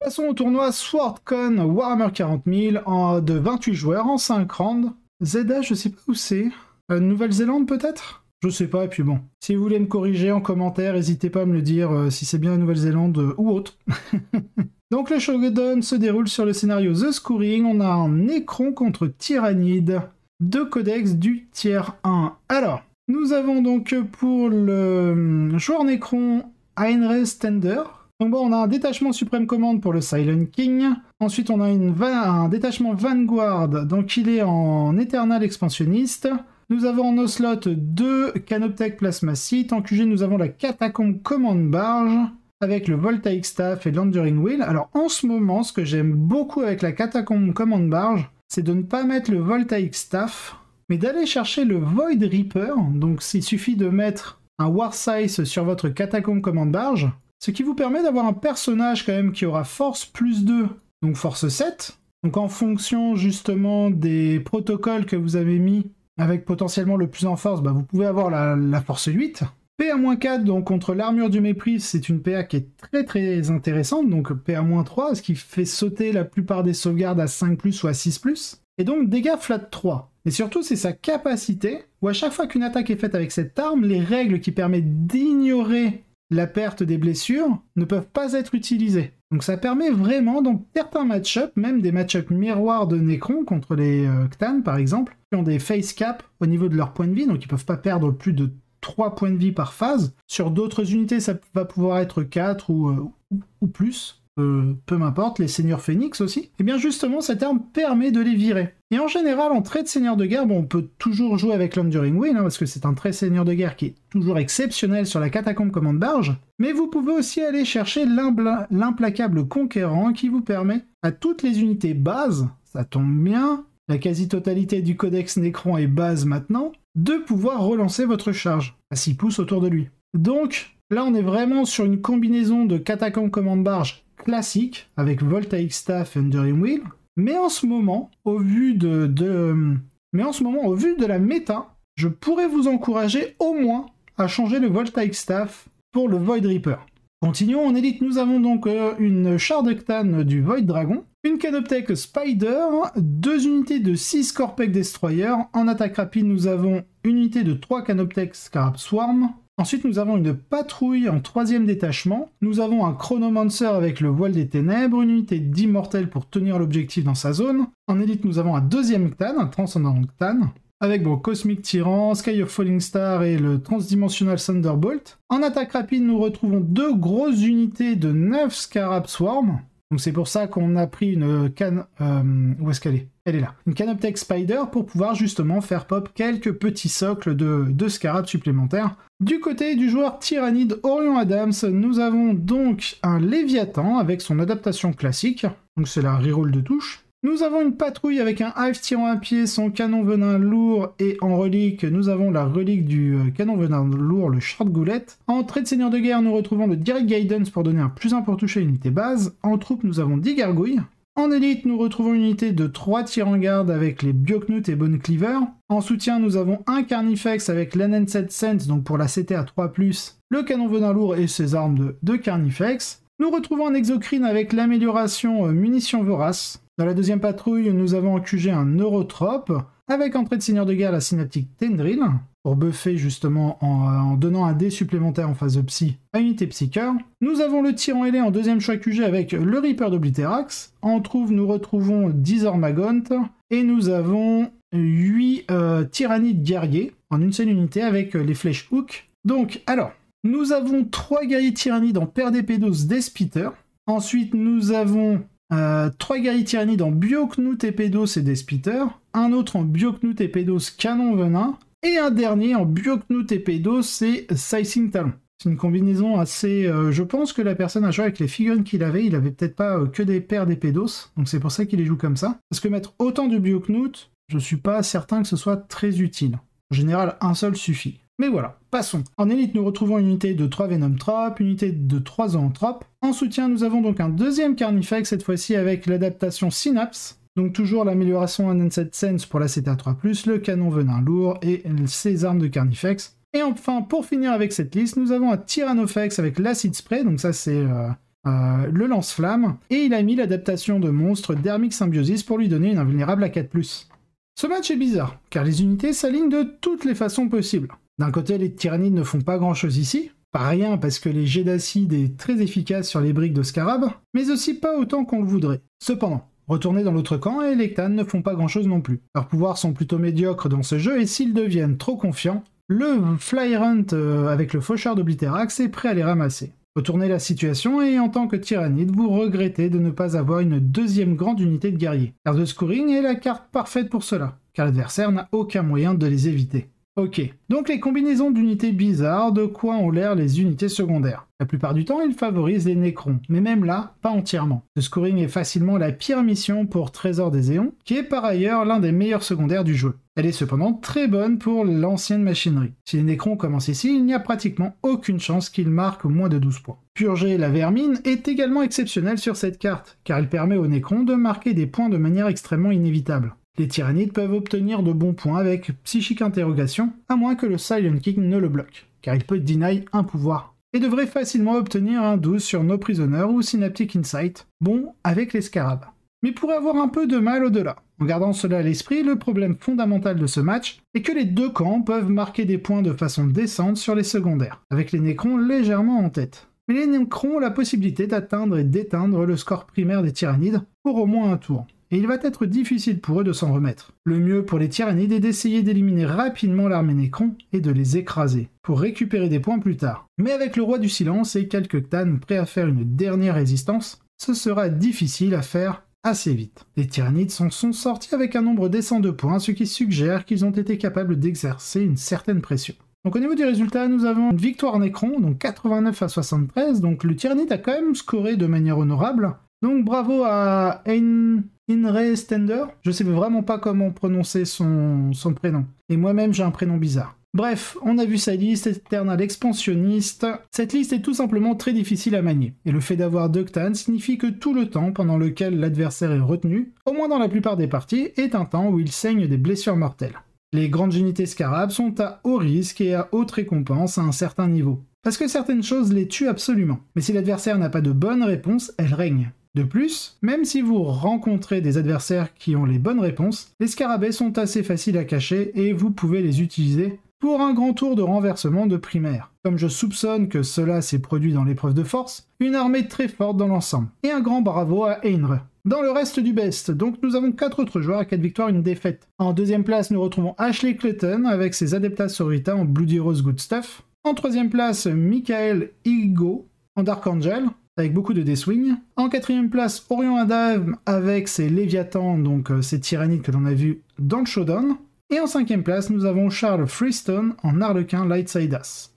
Passons au tournoi SwordCon Warhammer 40 000 de 28 joueurs en 5 rounds. Zeda, je sais pas où c'est. Nouvelle-Zélande peut-être? Je sais pas, et puis bon. Si vous voulez me corriger en commentaire, n'hésitez pas à me le dire si c'est bien la Nouvelle-Zélande ou autre. Donc le showdown se déroule sur le scénario The Scouring. On a un Necron contre Tyrannide. 2 codex du tiers 1. Alors, nous avons donc pour le joueur Necron Heinrich Tender. Donc bon, on a un détachement Supreme Command pour le Silent King. Ensuite, on a un détachement Vanguard, donc il est en Eternal expansionniste. Nous avons en Ocelot 2 Canoptech Plasmacite. En QG, nous avons la Catacombe Command Barge avec le Voltaic Staff et l'Enduring Wheel. Alors en ce moment, ce que j'aime beaucoup avec la Catacombe Command Barge, c'est de ne pas mettre le Voltaic Staff, mais d'aller chercher le Void Reaper. Donc il suffit de mettre un Warsize sur votre Catacombe Command Barge, ce qui vous permet d'avoir un personnage quand même qui aura Force plus 2, donc Force 7. Donc en fonction justement des protocoles que vous avez mis, avec potentiellement le plus en force, vous pouvez avoir la Force 8. PA-4, donc contre l'armure du mépris, c'est une PA qui est très très intéressante, donc PA-3, ce qui fait sauter la plupart des sauvegardes à 5+, ou à 6+. Et donc dégâts flat 3. Et surtout, c'est sa capacité, où à chaque fois qu'une attaque est faite avec cette arme, les règles qui permettent d'ignorer la perte des blessures ne peuvent pas être utilisées. Donc ça permet vraiment, dans certains match-up, même des match-up miroirs de Necron contre les Cthans par exemple, qui ont des face cap au niveau de leur point de vie, donc ils peuvent pas perdre plus de 3 points de vie par phase. Sur d'autres unités, ça va pouvoir être 4 ou plus. Peu m'importe, les seigneurs phénix aussi, et bien justement cette arme permet de les virer. Et en général, en trait de seigneur de guerre, on peut toujours jouer avec l'Enduring Wheel, parce que c'est un trait seigneur de guerre qui est toujours exceptionnel sur la Catacombe Command Barge, mais vous pouvez aussi aller chercher l'implacable conquérant qui vous permet à toutes les unités bases, ça tombe bien, la quasi-totalité du codex Necron est base maintenant, de pouvoir relancer votre charge à 6 pouces autour de lui. Donc là, on est vraiment sur une combinaison de Catacombe Command Barge classique, avec Voltaic Staff et Enduring Wheel, mais en ce moment, au vu de la méta, je pourrais vous encourager au moins à changer le Voltaic Staff pour le Void Reaper. Continuons en élite, nous avons donc une Shardectan du Void Dragon, une Canoptech Spider, 2 unités de 6 Corpec Destroyer, en attaque rapide nous avons une unité de 3 Canoptech Scarab Swarm. Ensuite, nous avons une patrouille en 3e détachement. Nous avons un Chronomancer avec le voile des ténèbres, une unité d'immortel pour tenir l'objectif dans sa zone. En élite, nous avons un 2e Cthulhu, un Transcendant Cthulhu, avec Cosmic Tyran, Sky of Falling Star et le Transdimensional Thunderbolt. En attaque rapide, nous retrouvons 2 grosses unités de 9 Scarab Swarm. Donc c'est pour ça qu'on a pris une où est-ce qu'elle est? Elle est là. Une Canoptech Spider pour pouvoir justement faire pop quelques petits socles de scarabs supplémentaires. Du côté du joueur Tyrannide Orion Adams, nous avons donc un Léviathan avec son adaptation classique. Donc c'est la reroll de touche. Nous avons une patrouille avec un Hive tirant à pied, son canon venin lourd, et en relique, nous avons la relique du canon venin lourd, le Shard Goulette. En trait de seigneur de guerre, nous retrouvons le Direct Guidance pour donner un +1 pour toucher l'unité base. En troupe, nous avons 10 gargouilles. En élite, nous retrouvons une unité de 3 tirants garde avec les Bioknut et Bone Cleaver. En soutien, nous avons un Carnifex avec l'Unanced Sense, donc pour la CT à 3+, le canon venin lourd et ses armes de Carnifex. Nous retrouvons un Exocrine avec l'amélioration munitions voraces. Dans la 2e patrouille, nous avons en QG un Neurotrope, avec en trait de seigneur de guerre la Synaptic Tendril, pour buffer justement en donnant un dé supplémentaire en phase de psy à unité psycheur. Nous avons le Tyran ailé en 2e choix QG avec le Reaper d'Obliterax. En trouve, nous retrouvons 10 Ormagont, et nous avons 8 Tyrannides guerriers en une seule unité avec les flèches Hook. Donc, alors, nous avons 3 guerriers Tyrannides en paire d'Épédos Despitter. Ensuite, nous avons 3 guerriers Tyrannides en Bioknut, Épédos et Despitter. Un autre en Bioknut, Épédos, Canon Venin. Et un dernier en Bioknut, Épédos et Sicing Talon. C'est une combinaison assez... je pense que la personne a joué avec les figurines qu'il avait peut-être pas que des paires d'Épédos, donc c'est pour ça qu'il les joue comme ça. Parce que mettre autant de Bioknut, je suis pas certain que ce soit très utile. En général, un seul suffit. Mais voilà, passons. En élite, nous retrouvons une unité de 3 Venomtropes, une unité de 3 Zoanthropes. En soutien, nous avons donc un 2e Carnifex, cette fois-ci avec l'adaptation Synapse. Donc toujours l'amélioration Unanced Sense pour la CTA3+, le canon venin lourd et ses armes de Carnifex. Et enfin, pour finir avec cette liste, nous avons un Tyrannofex avec l'Acid Spray, donc ça c'est le lance-flamme, et il a mis l'adaptation de monstre Dermic Symbiosis pour lui donner une invulnérable à 4+. Ce match est bizarre, car les unités s'alignent de toutes les façons possibles. D'un côté, les tyrannides ne font pas grand chose ici, pas rien parce que les jets d'acide est très efficace sur les briques de scarab, mais aussi pas autant qu'on le voudrait. Cependant, retourner dans l'autre camp et les Lectans ne font pas grand chose non plus. Leurs pouvoirs sont plutôt médiocres dans ce jeu et s'ils deviennent trop confiants, le Flyrunt avec le faucheur d'Oblitérax est prêt à les ramasser. Retournez la situation et en tant que tyrannide, vous regrettez de ne pas avoir une deuxième grande unité de guerriers. Carte de scoring est la carte parfaite pour cela, car l'adversaire n'a aucun moyen de les éviter. Ok, donc les combinaisons d'unités bizarres, de quoi ont l'air les unités secondaires. La plupart du temps, ils favorisent les Nécrons, mais même là, pas entièrement. Le scoring est facilement la pire mission pour Trésor des Éons, qui est par ailleurs l'un des meilleurs secondaires du jeu. Elle est cependant très bonne pour l'ancienne machinerie. Si les Nécrons commencent ici, il n'y a pratiquement aucune chance qu'ils marquent moins de 12 points. Purger la vermine est également exceptionnelle sur cette carte, car elle permet aux Nécrons de marquer des points de manière extrêmement inévitable. Les tyrannides peuvent obtenir de bons points avec Psychique Interrogation, à moins que le Silent King ne le bloque, car il peut deny un pouvoir, et devrait facilement obtenir un 12 sur No Prisoner ou Synaptic Insight, bon avec les scarabs. Mais pourrait avoir un peu de mal au-delà. En gardant cela à l'esprit, le problème fondamental de ce match est que les deux camps peuvent marquer des points de façon décente sur les secondaires, avec les Nécrons légèrement en tête. Mais les Nécrons ont la possibilité d'atteindre et d'éteindre le score primaire des tyrannides pour au moins un tour. Et il va être difficile pour eux de s'en remettre. Le mieux pour les tyrannides est d'essayer d'éliminer rapidement l'armée Nécron et de les écraser, pour récupérer des points plus tard. Mais avec le Roi du Silence et quelques Cthans prêts à faire une dernière résistance, ce sera difficile à faire assez vite. Les tyrannides sont sortis avec un nombre décent de points, ce qui suggère qu'ils ont été capables d'exercer une certaine pression. Donc au niveau du résultat, nous avons une victoire Nécron, donc 89 à 73, donc le tyrannide a quand même scoré de manière honorable. Donc bravo à Inre Stender, je sais vraiment pas comment prononcer son prénom. Et moi-même j'ai un prénom bizarre. Bref, on a vu sa liste, Eternal expansionniste. Cette liste est tout simplement très difficile à manier. Et le fait d'avoir deux Cthans signifie que tout le temps pendant lequel l'adversaire est retenu, au moins dans la plupart des parties, est un temps où il saigne des blessures mortelles. Les grandes unités scarabs sont à haut risque et à haute récompense à un certain niveau. Parce que certaines choses les tuent absolument. Mais si l'adversaire n'a pas de bonne réponse, elles règnent. De plus, même si vous rencontrez des adversaires qui ont les bonnes réponses, les scarabées sont assez faciles à cacher et vous pouvez les utiliser pour un grand tour de renversement de primaire. Comme je soupçonne que cela s'est produit dans l'épreuve de force, une armée très forte dans l'ensemble. Et un grand bravo à Einre. Dans le reste du best, donc nous avons 4 autres joueurs à 4 victoires, une défaite. En deuxième place, nous retrouvons Ashley Clayton avec ses Adeptas Sororita en Bloody Rose Good Stuff. En troisième place, Michael Igo en Dark Angel, avec beaucoup de Deathwing. En quatrième place, Orion Adam avec ses Léviathans, donc ces tyrannides que l'on a vus dans le Showdown. Et en cinquième place, nous avons Charles Freestone en Harlequin Lightside As.